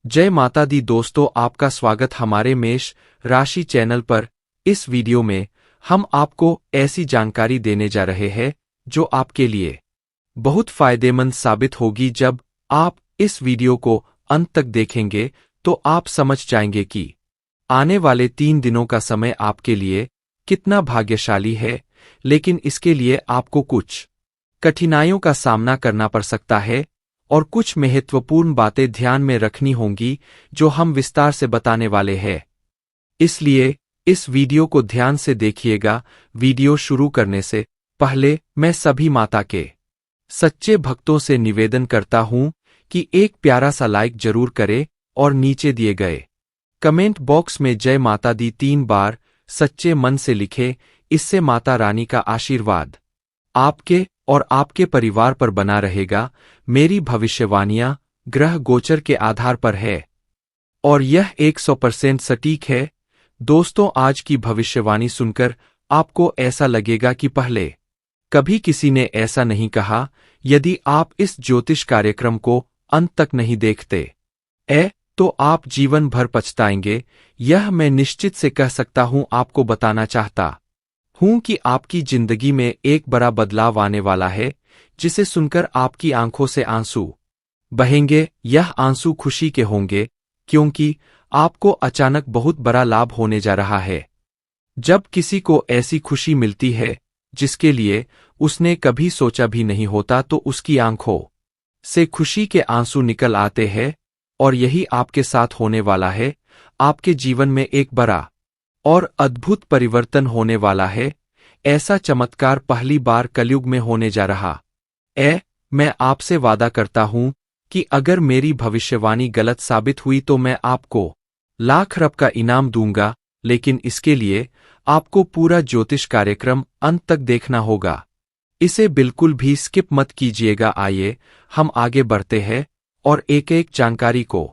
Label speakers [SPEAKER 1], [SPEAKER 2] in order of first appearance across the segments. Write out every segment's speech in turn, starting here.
[SPEAKER 1] जय माता दी दोस्तों, आपका स्वागत हमारे मेष राशि चैनल पर। इस वीडियो में हम आपको ऐसी जानकारी देने जा रहे हैं जो आपके लिए बहुत फायदेमंद साबित होगी। जब आप इस वीडियो को अंत तक देखेंगे तो आप समझ जाएंगे कि आने वाले 3 दिनों का समय आपके लिए कितना भाग्यशाली है। लेकिन इसके लिए आपको कुछ कठिनाइयों का सामना करना पड़ सकता है और कुछ महत्वपूर्ण बातें ध्यान में रखनी होंगी जो हम विस्तार से बताने वाले हैं। इसलिए इस वीडियो को ध्यान से देखिएगा। वीडियो शुरू करने से पहले मैं सभी माता के सच्चे भक्तों से निवेदन करता हूं कि एक प्यारा सा लाइक जरूर करें और नीचे दिए गए कमेंट बॉक्स में जय माता दी 3 बार सच्चे मन से लिखें। इससे माता रानी का आशीर्वाद आपके और आपके परिवार पर बना रहेगा। मेरी भविष्यवाणियां ग्रह गोचर के आधार पर है और यह 100% सटीक है। दोस्तों, आज की भविष्यवाणी सुनकर आपको ऐसा लगेगा कि पहले कभी किसी ने ऐसा नहीं कहा। यदि आप इस ज्योतिष कार्यक्रम को अंत तक नहीं देखते तो आप जीवन भर पछताएंगे। यह मैं निश्चित से कह सकता हूं। आपको बताना चाहता हूं कि आपकी जिंदगी में एक बड़ा बदलाव आने वाला है, जिसे सुनकर आपकी आंखों से आंसू बहेंगे। यह आंसू खुशी के होंगे क्योंकि आपको अचानक बहुत बड़ा लाभ होने जा रहा है। जब किसी को ऐसी खुशी मिलती है जिसके लिए उसने कभी सोचा भी नहीं होता, तो उसकी आंखों से खुशी के आंसू निकल आते हैं। और यही आपके साथ होने वाला है। आपके जीवन में एक बड़ा और अद्भुत परिवर्तन होने वाला है। ऐसा चमत्कार पहली बार कलयुग में होने जा रहा है। मैं आपसे वादा करता हूं कि अगर मेरी भविष्यवाणी गलत साबित हुई तो मैं आपको लाख रुपये का इनाम दूंगा। लेकिन इसके लिए आपको पूरा ज्योतिष कार्यक्रम अंत तक देखना होगा। इसे बिल्कुल भी स्किप मत कीजिएगा। आइए हम आगे बढ़ते हैं और एक एक जानकारी को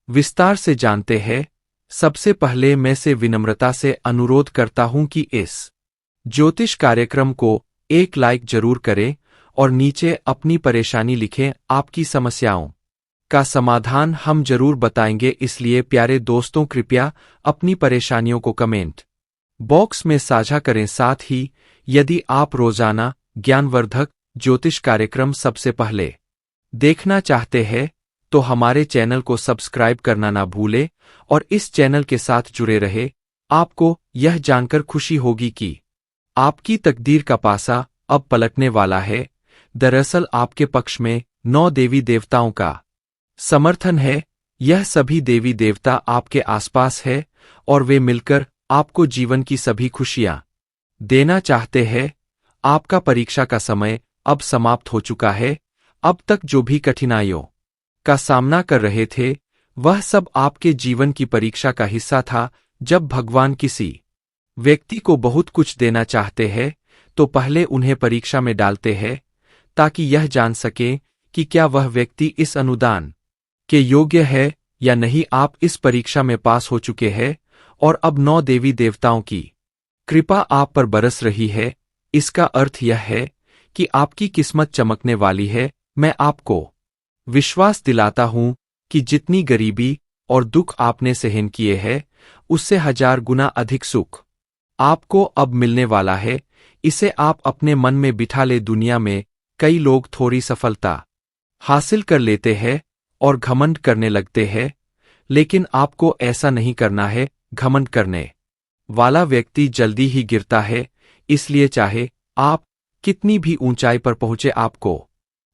[SPEAKER 1] विस्तार से जानते हैं। सबसे पहले मैं से विनम्रता से अनुरोध करता हूं कि इस ज्योतिष कार्यक्रम को एक लाइक जरूर करें और नीचे अपनी परेशानी लिखें। आपकी समस्याओं का समाधान हम जरूर बताएंगे। इसलिए प्यारे दोस्तों, कृपया अपनी परेशानियों को कमेंट बॉक्स में साझा करें। साथ ही यदि आप रोजाना ज्ञानवर्धक ज्योतिष कार्यक्रम सबसे पहले देखना चाहते हैं तो हमारे चैनल को सब्सक्राइब करना ना भूलें और इस चैनल के साथ जुड़े रहे। आपको यह जानकर खुशी होगी कि आपकी तकदीर का पासा अब पलटने वाला है। दरअसल आपके पक्ष में 9 देवी देवताओं का समर्थन है। यह सभी देवी देवता आपके आसपास है और वे मिलकर आपको जीवन की सभी खुशियां देना चाहते हैं। आपका परीक्षा का समय अब समाप्त हो चुका है। अब तक जो भी कठिनाइयों का सामना कर रहे थे वह सब आपके जीवन की परीक्षा का हिस्सा था। जब भगवान किसी व्यक्ति को बहुत कुछ देना चाहते हैं तो पहले उन्हें परीक्षा में डालते हैं ताकि यह जान सकें कि क्या वह व्यक्ति इस अनुदान के योग्य है या नहीं। आप इस परीक्षा में पास हो चुके हैं और अब 9 देवी देवताओं की कृपा आप पर बरस रही है। इसका अर्थ यह है कि आपकी किस्मत चमकने वाली है। मैं आपको विश्वास दिलाता हूं कि जितनी गरीबी और दुख आपने सहन किए हैं उससे 1000 गुना अधिक सुख आपको अब मिलने वाला है। इसे आप अपने मन में बिठा ले। दुनिया में कई लोग थोड़ी सफलता हासिल कर लेते हैं और घमंड करने लगते हैं, लेकिन आपको ऐसा नहीं करना है। घमंड करने वाला व्यक्ति जल्दी ही गिरता है। इसलिए चाहे आप कितनी भी ऊंचाई पर पहुंचे, आपको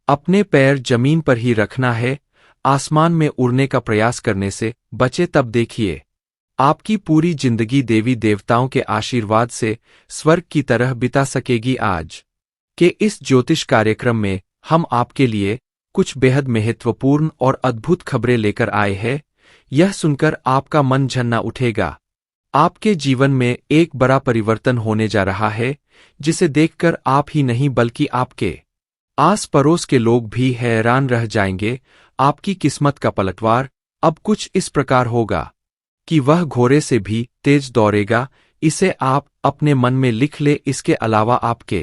[SPEAKER 1] अपने पैर जमीन पर ही रखना है। आसमान में उड़ने का प्रयास करने से बचे। तब देखिए आपकी पूरी जिंदगी देवी देवताओं के आशीर्वाद से स्वर्ग की तरह बिता सकेगी। आज के इस ज्योतिष कार्यक्रम में हम आपके लिए कुछ बेहद महत्वपूर्ण और अद्भुत खबरें लेकर आए हैं। यह सुनकर आपका मन झन्ना उठेगा। आपके जीवन में एक बड़ा परिवर्तन होने जा रहा है, जिसे देखकर आप ही नहीं बल्कि आपके आस पड़ोस के लोग भी हैरान रह जाएंगे। आपकी किस्मत का पलटवार अब कुछ इस प्रकार होगा कि वह घोड़े से भी तेज दौड़ेगा। इसे आप अपने मन में लिख ले। इसके अलावा आपके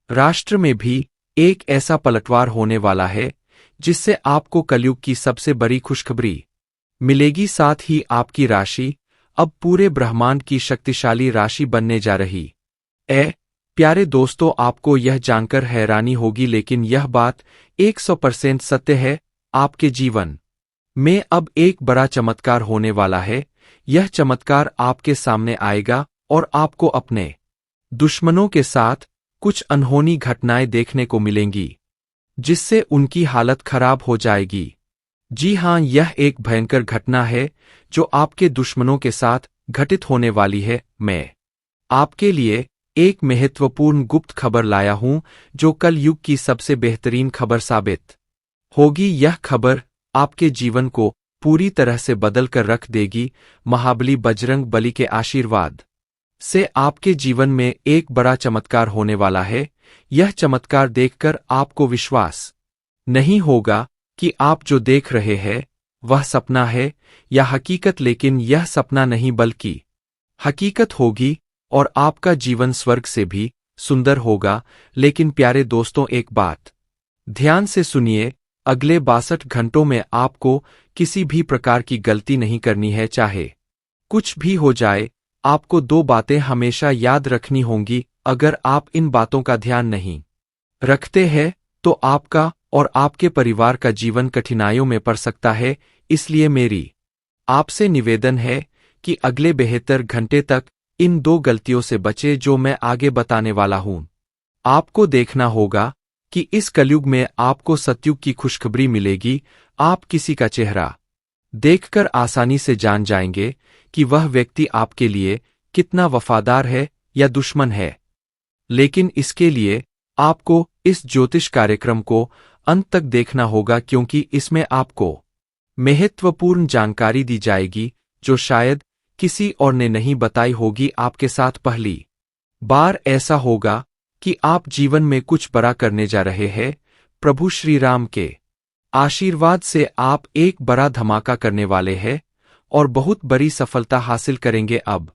[SPEAKER 1] राष्ट्र में भी एक ऐसा पलटवार होने वाला है जिससे आपको कलयुग की सबसे बड़ी खुशखबरी मिलेगी। साथ ही आपकी राशि अब पूरे ब्रह्मांड की शक्तिशाली राशि बनने जा रही है। प्यारे दोस्तों, आपको यह जानकर हैरानी होगी, लेकिन यह बात 100% सत्य है। आपके जीवन में अब एक बड़ा चमत्कार होने वाला है। यह चमत्कार आपके सामने आएगा और आपको अपने दुश्मनों के साथ कुछ अनहोनी घटनाएं देखने को मिलेंगी, जिससे उनकी हालत खराब हो जाएगी। जी हां, यह एक भयंकर घटना है जो आपके दुश्मनों के साथ घटित होने वाली है। मैं आपके लिए एक महत्वपूर्ण गुप्त खबर लाया हूं, जो कल युग की सबसे बेहतरीन खबर साबित होगी। यह खबर आपके जीवन को पूरी तरह से बदल कर रख देगी। महाबली बजरंग बली के आशीर्वाद से आपके जीवन में एक बड़ा चमत्कार होने वाला है। यह चमत्कार देखकर आपको विश्वास नहीं होगा कि आप जो देख रहे हैं वह सपना है या हकीकत, लेकिन यह सपना नहीं बल्कि हकीकत होगी और आपका जीवन स्वर्ग से भी सुंदर होगा। लेकिन प्यारे दोस्तों, एक बात ध्यान से सुनिए, अगले 62 घंटों में आपको किसी भी प्रकार की गलती नहीं करनी है। चाहे कुछ भी हो जाए, आपको 2 बातें हमेशा याद रखनी होंगी। अगर आप इन बातों का ध्यान नहीं रखते हैं तो आपका और आपके परिवार का जीवन कठिनाइयों में पड़ सकता है। इसलिए मेरी आपसे निवेदन है कि अगले 72 घंटे तक इन 2 गलतियों से बचे जो मैं आगे बताने वाला हूं। आपको देखना होगा कि इस कलयुग में आपको सतयुग की खुशखबरी मिलेगी। आप किसी का चेहरा देखकर आसानी से जान जाएंगे कि वह व्यक्ति आपके लिए कितना वफादार है या दुश्मन है। लेकिन इसके लिए आपको इस ज्योतिष कार्यक्रम को अंत तक देखना होगा, क्योंकि इसमें आपको महत्वपूर्ण जानकारी दी जाएगी जो शायद किसी और ने नहीं बताई होगी। आपके साथ पहली बार ऐसा होगा कि आप जीवन में कुछ बड़ा करने जा रहे हैं। प्रभु श्री राम के आशीर्वाद से आप एक बड़ा धमाका करने वाले हैं और बहुत बड़ी सफलता हासिल करेंगे। अब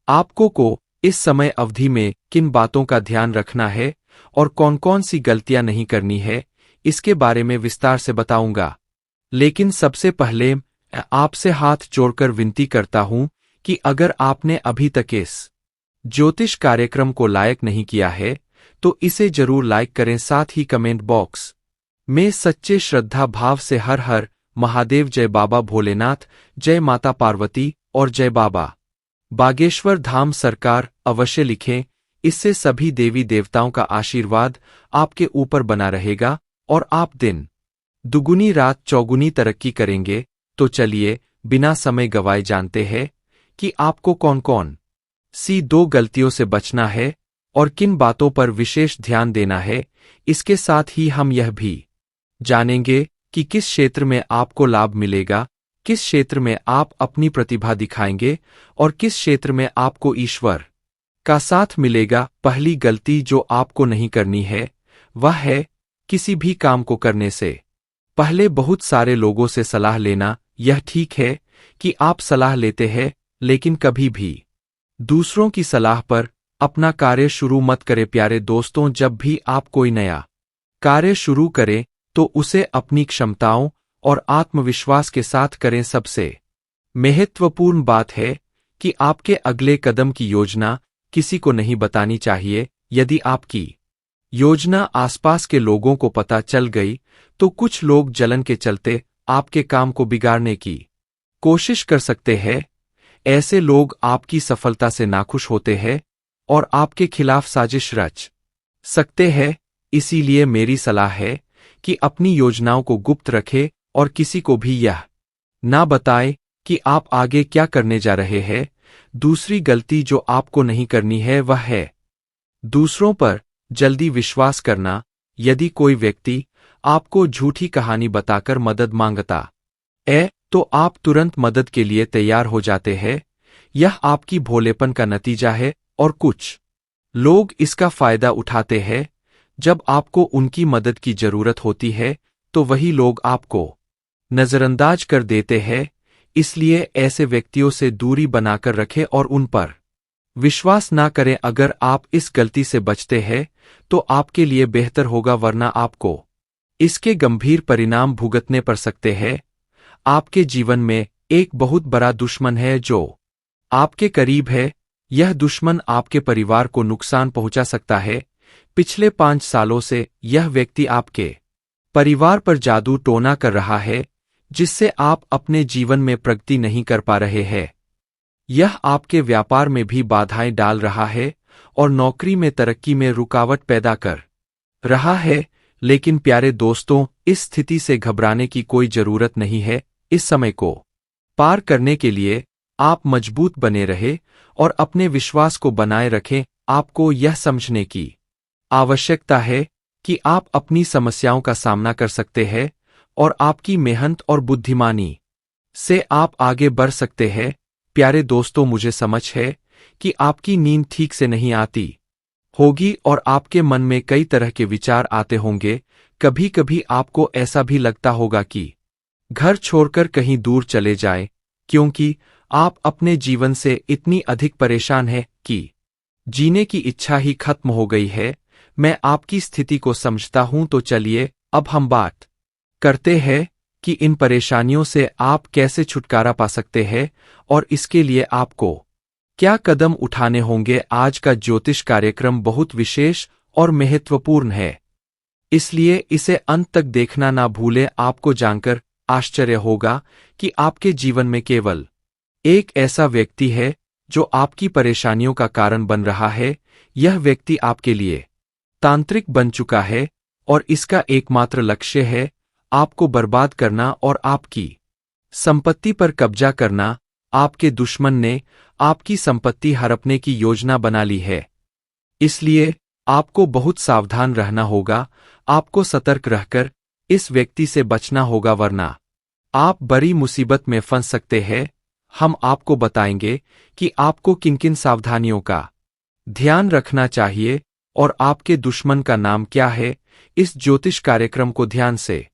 [SPEAKER 1] आपको इस समय अवधि में किन बातों का ध्यान रखना है और कौन-कौन सी गलतियां नहीं करनी है, इसके बारे में विस्तार से बताऊंगा। लेकिन सबसे पहले आपसे हाथ जोड़कर विनती करता हूं कि अगर आपने अभी तक इस ज्योतिष कार्यक्रम को लाइक नहीं किया है तो इसे जरूर लाइक करें। साथ ही कमेंट बॉक्स में सच्चे श्रद्धा भाव से हर हर महादेव, जय बाबा भोलेनाथ, जय माता पार्वती और जय बाबा बागेश्वर धाम सरकार अवश्य लिखें। इससे सभी देवी देवताओं का आशीर्वाद आपके ऊपर बना रहेगा और आप दिन दुगुनी रात चौगुनी तरक्की करेंगे। तो चलिए बिना समय गवाए जानते हैं कि आपको कौन-कौन सी 2 गलतियों से बचना है और किन बातों पर विशेष ध्यान देना है। इसके साथ ही हम यह भी जानेंगे कि किस क्षेत्र में आपको लाभ मिलेगा, किस क्षेत्र में आप अपनी प्रतिभा दिखाएंगे और किस क्षेत्र में आपको ईश्वर का साथ मिलेगा। पहली गलती जो आपको नहीं करनी है वह है किसी भी काम को करने से पहले बहुत सारे लोगों से सलाह लेना। यह ठीक है कि आप सलाह लेते हैं, लेकिन कभी भी दूसरों की सलाह पर अपना कार्य शुरू मत करें। प्यारे दोस्तों, जब भी आप कोई नया कार्य शुरू करें तो उसे अपनी क्षमताओं और आत्मविश्वास के साथ करें। सबसे महत्वपूर्ण बात है कि आपके अगले कदम की योजना किसी को नहीं बतानी चाहिए। यदि आपकी योजना आसपास के लोगों को पता चल गई तो कुछ लोग जलन के चलते आपके काम को बिगाड़ने की कोशिश कर सकते हैं। ऐसे लोग आपकी सफलता से नाखुश होते हैं और आपके खिलाफ साजिश रच सकते हैं। इसीलिए मेरी सलाह है कि अपनी योजनाओं को गुप्त रखें और किसी को भी यह ना बताएं कि आप आगे क्या करने जा रहे हैं। दूसरी गलती जो आपको नहीं करनी है वह है दूसरों पर जल्दी विश्वास करना। यदि कोई व्यक्ति आपको झूठी कहानी बताकर मदद मांगता है तो आप तुरंत मदद के लिए तैयार हो जाते हैं। यह आपकी भोलेपन का नतीजा है और कुछ लोग इसका फायदा उठाते हैं। जब आपको उनकी मदद की जरूरत होती है तो वही लोग आपको नजरअंदाज कर देते हैं। इसलिए ऐसे व्यक्तियों से दूरी बनाकर रखें और उन पर विश्वास ना करें। अगर आप इस गलती से बचते हैं तो आपके लिए बेहतर होगा, वरना आपको इसके गंभीर परिणाम भुगतने पड़ सकते हैं। आपके जीवन में एक बहुत बड़ा दुश्मन है जो आपके करीब है। यह दुश्मन आपके परिवार को नुकसान पहुंचा सकता है। पिछले 5 सालों से यह व्यक्ति आपके परिवार पर जादू टोना कर रहा है, जिससे आप अपने जीवन में प्रगति नहीं कर पा रहे हैं। यह आपके व्यापार में भी बाधाएं डाल रहा है और नौकरी में तरक्की में रुकावट पैदा कर रहा है। लेकिन प्यारे दोस्तों, इस स्थिति से घबराने की कोई जरूरत नहीं है। इस समय को पार करने के लिए आप मजबूत बने रहे और अपने विश्वास को बनाए रखें। आपको यह समझने की आवश्यकता है कि आप अपनी समस्याओं का सामना कर सकते हैं और आपकी मेहनत और बुद्धिमानी से आप आगे बढ़ सकते हैं। प्यारे दोस्तों, मुझे समझ है कि आपकी नींद ठीक से नहीं आती होगी और आपके मन में कई तरह के विचार आते होंगे। कभी कभी आपको ऐसा भी लगता होगा कि घर छोड़कर कहीं दूर चले जाएं, क्योंकि आप अपने जीवन से इतनी अधिक परेशान हैं कि जीने की इच्छा ही खत्म हो गई है। मैं आपकी स्थिति को समझता हूं, तो चलिए अब हम बात करते हैं कि इन परेशानियों से आप कैसे छुटकारा पा सकते हैं और इसके लिए आपको क्या कदम उठाने होंगे। आज का ज्योतिष कार्यक्रम बहुत विशेष और महत्वपूर्ण है, इसलिए इसे अंत तक देखना ना भूलें। आपको जानकर आश्चर्य होगा कि आपके जीवन में केवल एक ऐसा व्यक्ति है जो आपकी परेशानियों का कारण बन रहा है। यह व्यक्ति आपके लिए तांत्रिक बन चुका है और इसका एकमात्र लक्ष्य है आपको बर्बाद करना और आपकी संपत्ति पर कब्जा करना। आपके दुश्मन ने आपकी संपत्ति हड़पने की योजना बना ली है, इसलिए आपको बहुत सावधान रहना होगा। आपको सतर्क रहकर इस व्यक्ति से बचना होगा, वरना आप बड़ी मुसीबत में फंस सकते हैं। हम आपको बताएंगे कि आपको किन किन सावधानियों का ध्यान रखना चाहिए और आपके दुश्मन का नाम क्या है। इस ज्योतिष कार्यक्रम को ध्यान से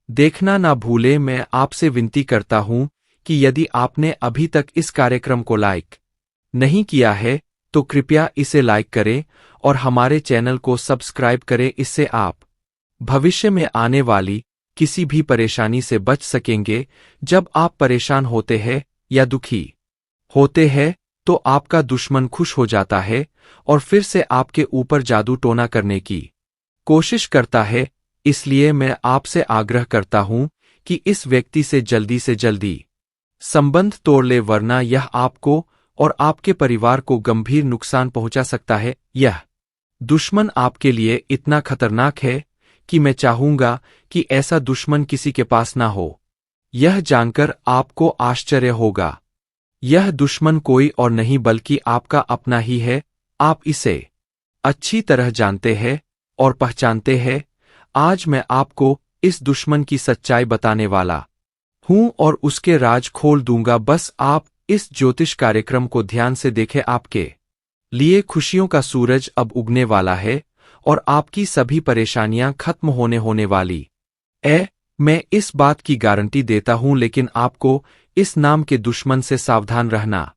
[SPEAKER 1] देखना ना भूलें। मैं आपसे विनती करता हूं कि यदि आपने अभी तक इस कार्यक्रम को लाइक नहीं किया है तो कृपया इसे लाइक करें और हमारे चैनल को सब्सक्राइब करें। इससे आप भविष्य में आने वाली किसी भी परेशानी से बच सकेंगे। जब आप परेशान होते हैं या दुखी होते हैं तो आपका दुश्मन खुश हो जाता है और फिर से आपके ऊपर जादू टोना करने की कोशिश करता है। इसलिए मैं आपसे आग्रह करता हूं कि इस व्यक्ति से जल्दी संबंध तोड़ ले, वरना यह आपको और आपके परिवार को गंभीर नुकसान पहुंचा सकता है। यह दुश्मन आपके लिए इतना खतरनाक है कि मैं चाहूंगा कि ऐसा दुश्मन किसी के पास ना हो। यह जानकर आपको आश्चर्य होगा, यह दुश्मन कोई और नहीं बल्कि आपका अपना ही है। आप इसे अच्छी तरह जानते हैं और पहचानते हैं। आज मैं आपको इस दुश्मन की सच्चाई बताने वाला हूं और उसके राज खोल दूंगा। बस आप इस ज्योतिष कार्यक्रम को ध्यान से देखें। आपके लिए खुशियों का सूरज अब उगने वाला है और आपकी सभी परेशानियां खत्म होने वाली मैं इस बात की गारंटी देता हूं, लेकिन आपको इस नाम के दुश्मन से सावधान रहना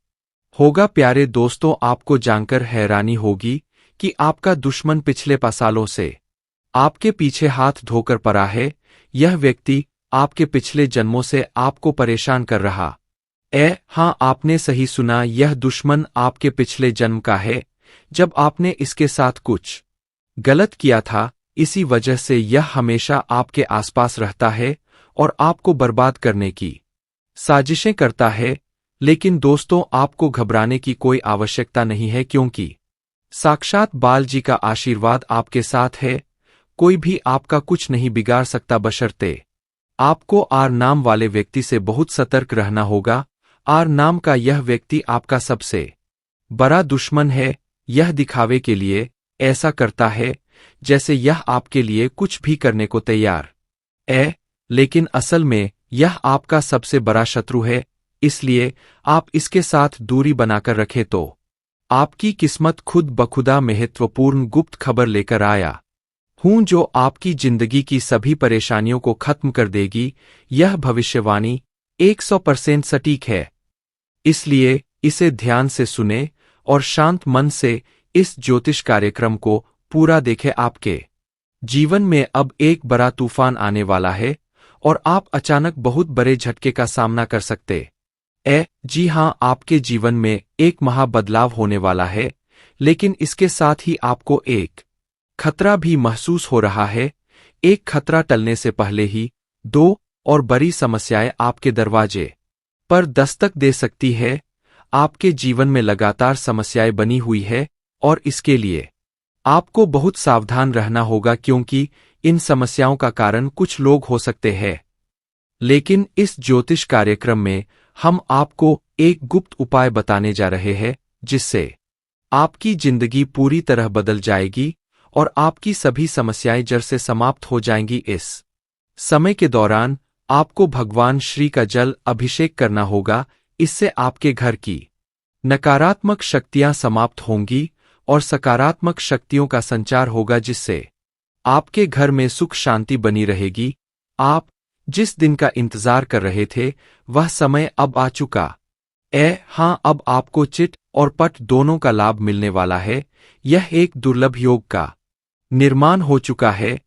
[SPEAKER 1] होगा। प्यारे दोस्तों, आपको जानकर हैरानी होगी कि आपका दुश्मन पिछले 5 सालों से आपके पीछे हाथ धोकर पड़ा है। यह व्यक्ति आपके पिछले जन्मों से आपको परेशान कर रहा हाँ, आपने सही सुना, यह दुश्मन आपके पिछले जन्म का है। जब आपने इसके साथ कुछ गलत किया था, इसी वजह से यह हमेशा आपके आसपास रहता है और आपको बर्बाद करने की साजिशें करता है। लेकिन दोस्तों, आपको घबराने की कोई आवश्यकता नहीं है, क्योंकि साक्षात बालाजी का आशीर्वाद आपके साथ है। कोई भी आपका कुछ नहीं बिगाड़ सकता, बशर्ते आपको आर नाम वाले व्यक्ति से बहुत सतर्क रहना होगा। आर नाम का यह व्यक्ति आपका सबसे बड़ा दुश्मन है। यह दिखावे के लिए ऐसा करता है जैसे यह आपके लिए कुछ भी करने को तैयार लेकिन असल में यह आपका सबसे बड़ा शत्रु है। इसलिए आप इसके साथ दूरी बनाकर रखें तो आपकी किस्मत खुद बखुदा महत्वपूर्ण गुप्त खबर लेकर आया हूं, जो आपकी जिंदगी की सभी परेशानियों को खत्म कर देगी। यह भविष्यवाणी 100% सटीक है, इसलिए इसे ध्यान से सुने और शांत मन से इस ज्योतिष कार्यक्रम को पूरा देखें। आपके जीवन में अब एक बड़ा तूफान आने वाला है और आप अचानक बहुत बड़े झटके का सामना कर सकते जी हाँ, आपके जीवन में एक महाबदलाव होने वाला है, लेकिन इसके साथ ही आपको एक खतरा भी महसूस हो रहा है। एक खतरा टलने से पहले ही दो और बड़ी समस्याएं आपके दरवाजे पर दस्तक दे सकती है। आपके जीवन में लगातार समस्याएं बनी हुई है और इसके लिए आपको बहुत सावधान रहना होगा, क्योंकि इन समस्याओं का कारण कुछ लोग हो सकते हैं। लेकिन इस ज्योतिष कार्यक्रम में हम आपको एक गुप्त उपाय बताने जा रहे हैं, जिससे आपकी जिंदगी पूरी तरह बदल जाएगी और आपकी सभी समस्याएं जड़ से समाप्त हो जाएंगी। इस समय के दौरान आपको भगवान श्री का जल अभिषेक करना होगा। इससे आपके घर की नकारात्मक शक्तियां समाप्त होंगी और सकारात्मक शक्तियों का संचार होगा, जिससे आपके घर में सुख शांति बनी रहेगी। आप जिस दिन का इंतजार कर रहे थे वह समय अब आ चुका हाँ, अब आपको चिट और पट दोनों का लाभ मिलने वाला है। यह एक दुर्लभ योग का निर्माण हो चुका है।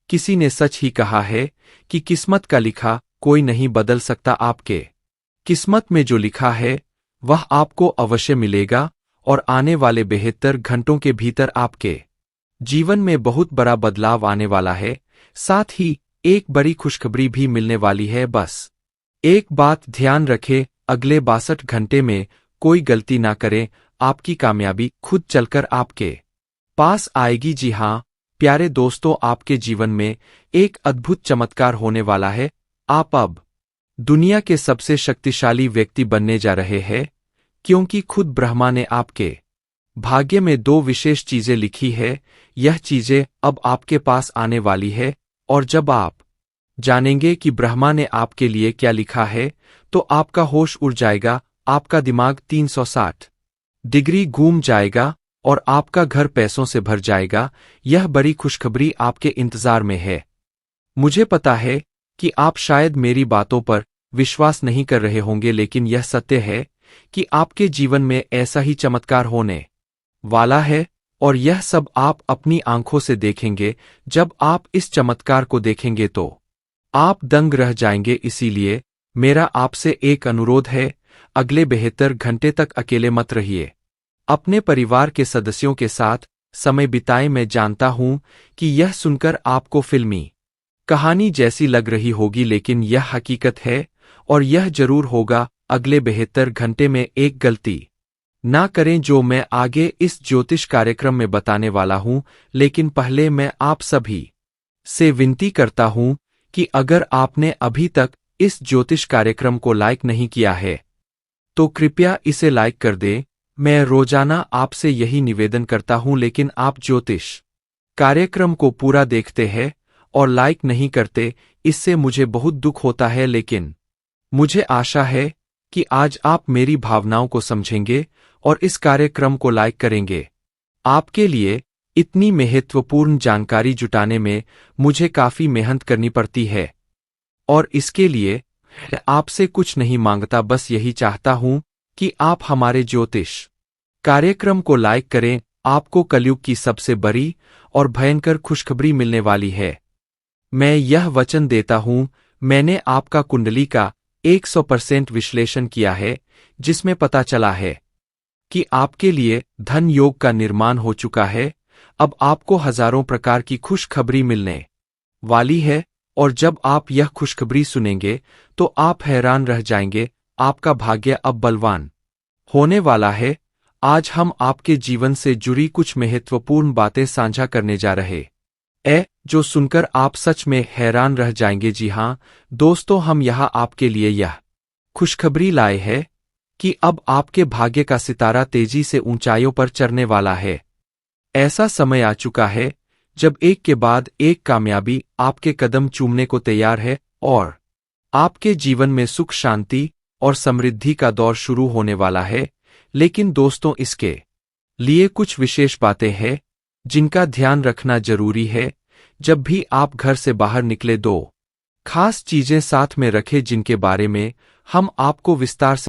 [SPEAKER 1] किसी ने सच ही कहा है कि किस्मत का लिखा कोई नहीं बदल सकता। आपके किस्मत में जो लिखा है वह आपको अवश्य मिलेगा और आने वाले 72 घंटों के भीतर आपके जीवन में बहुत बड़ा बदलाव आने वाला है। साथ ही एक बड़ी खुशखबरी भी मिलने वाली है। बस एक बात ध्यान रखें, अगले 62 घंटे में कोई गलती ना करें। आपकी कामयाबी खुद चलकर आपके पास आएगी। जी हाँ प्यारे दोस्तों, आपके जीवन में एक अद्भुत चमत्कार होने वाला है। आप अब दुनिया के सबसे शक्तिशाली व्यक्ति बनने जा रहे हैं, क्योंकि खुद ब्रह्मा ने आपके भाग्य में 2 विशेष चीजें लिखी है। यह चीजें अब आपके पास आने वाली है, और जब आप जानेंगे कि ब्रह्मा ने आपके लिए क्या लिखा है तो आपका होश उड़ जाएगा, आपका दिमाग 360 डिग्री घूम जाएगा और आपका घर पैसों से भर जाएगा। यह बड़ी खुशखबरी आपके इंतजार में है। मुझे पता है कि आप शायद मेरी बातों पर विश्वास नहीं कर रहे होंगे, लेकिन यह सत्य है कि आपके जीवन में ऐसा ही चमत्कार होने वाला है, और यह सब आप अपनी आंखों से देखेंगे। जब आप इस चमत्कार को देखेंगे तो आप दंग रह जाएंगे। इसीलिए मेरा आपसे एक अनुरोध है, अगले 72 घंटे तक अकेले मत रहिए, अपने परिवार के सदस्यों के साथ समय बिताएं। मैं जानता हूं कि यह सुनकर आपको फिल्मी कहानी जैसी लग रही होगी, लेकिन यह हकीकत है और यह जरूर होगा। अगले 72 घंटे में एक गलती ना करें जो मैं आगे इस ज्योतिष कार्यक्रम में बताने वाला हूं। लेकिन पहले मैं आप सभी से विनती करता हूं कि अगर आपने अभी तक इस ज्योतिष कार्यक्रम को लाइक नहीं किया है तो कृपया इसे लाइक कर दें। मैं रोजाना आपसे यही निवेदन करता हूं, लेकिन आप ज्योतिष कार्यक्रम को पूरा देखते हैं और लाइक नहीं करते। इससे मुझे बहुत दुख होता है, लेकिन मुझे आशा है कि आज आप मेरी भावनाओं को समझेंगे और इस कार्यक्रम को लाइक करेंगे। आपके लिए इतनी महत्वपूर्ण जानकारी जुटाने में मुझे काफी मेहनत करनी पड़ती है, और इसके लिए आपसे कुछ नहीं मांगता, बस यही चाहता हूं कि आप हमारे ज्योतिष कार्यक्रम को लाइक करें। आपको कलयुग की सबसे बड़ी और भयंकर खुशखबरी मिलने वाली है। मैं यह वचन देता हूं, मैंने आपका कुंडली का 100% विश्लेषण किया है, जिसमें पता चला है कि आपके लिए धन योग का निर्माण हो चुका है। अब आपको हजारों प्रकार की खुशखबरी मिलने वाली है, और जब आप यह खुशखबरी सुनेंगे तो आप हैरान रह जाएंगे। आपका भाग्य अब बलवान होने वाला है। आज हम आपके जीवन से जुड़ी कुछ महत्वपूर्ण बातें साझा करने जा रहे जो सुनकर आप सच में हैरान रह जाएंगे। जी हाँ दोस्तों, हम यहाँ आपके लिए यह खुशखबरी लाए हैं कि अब आपके भाग्य का सितारा तेजी से ऊंचाइयों पर चढ़ने वाला है। ऐसा समय आ चुका है जब एक के बाद एक कामयाबी आपके कदम चूमने को तैयार है, और आपके जीवन में सुख शांति और समृद्धि का दौर शुरू होने वाला है। लेकिन दोस्तों, इसके लिए कुछ विशेष बातें हैं जिनका ध्यान रखना जरूरी है। जब भी आप घर से बाहर निकले, 2 खास चीजें साथ में रखें जिनके बारे में हम आपको विस्तार से